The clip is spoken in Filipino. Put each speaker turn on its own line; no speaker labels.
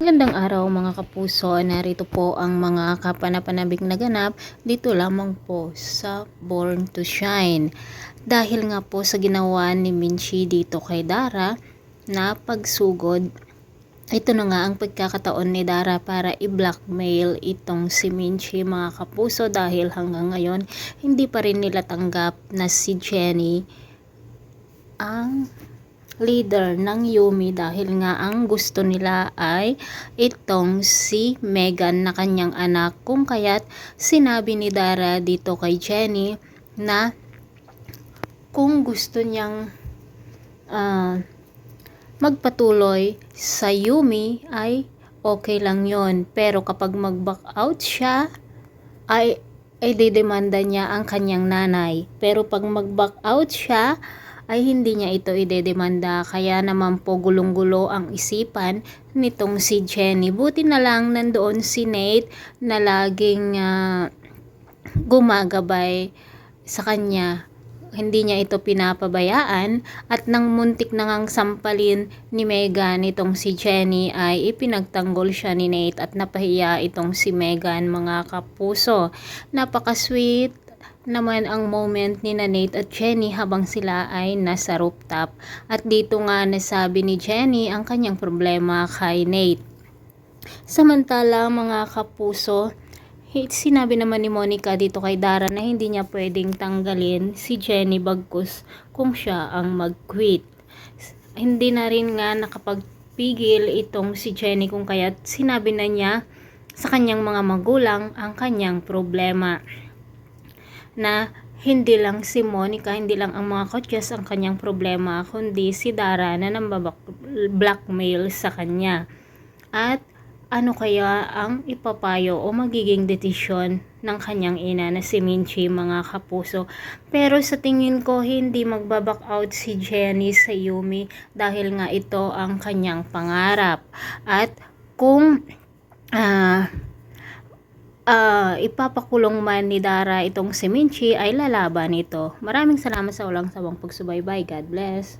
Magandang araw mga kapuso, narito po ang mga kapanapanabik na ganap dito lamang po sa Born to Shine. Dahil nga po sa ginawa ni Minchi dito kay Dara na pagsugod, ito na nga ang pagkakataon ni Dara para i-blackmail itong si Minchi mga kapuso, dahil hanggang ngayon hindi pa rin nila tanggap na si Jenny ang leader ng Yumi, dahil nga ang gusto nila ay itong si Megan na kanyang anak, kung kaya't sinabi ni Dara dito kay Jenny na kung gusto niyang magpatuloy sa Yumi ay okay lang yon, pero kapag mag-back out siya ay didemanda niya ang kanyang nanay, pero pag mag-back out siya ay hindi niya ito idedemanda. Kaya naman po gulong-gulo ang isipan nitong si Jenny. Buti na lang nandoon si Nate na laging gumagabay sa kanya. Hindi niya ito pinapabayaan, at nang muntik na ngang sampalin ni Megan itong si Jenny ay ipinagtanggol siya ni Nate at napahiya itong si Megan mga kapuso. Napaka-sweet naman ang moment ni Nate at Jenny habang sila ay nasa rooftop, at dito nga nasabi ni Jenny ang kanyang problema kay Nate. Samantala mga kapuso, sinabi naman ni Monica dito kay Dara na hindi niya pwedeng tanggalin si Jenny bagkus kung siya ang mag-quit. Hindi na rin nga nakapagpigil itong si Jenny, kung kaya't sinabi na niya sa kanyang mga magulang ang kanyang problema, na hindi lang si Monica, hindi lang ang mga coaches ang kanyang problema, kundi si Dara na blackmail sa kanya. At ano kaya ang ipapayo o magiging desisyon ng kanyang ina na si Minchi mga kapuso. Pero sa tingin ko hindi magbaback out si Jenny sa Yumi, dahil nga ito ang kanyang pangarap. At kung ipapakulong man ni Dara itong si Minchi ay lalaban ito. Maraming salamat sa walang sawang pagsubaybay. God bless.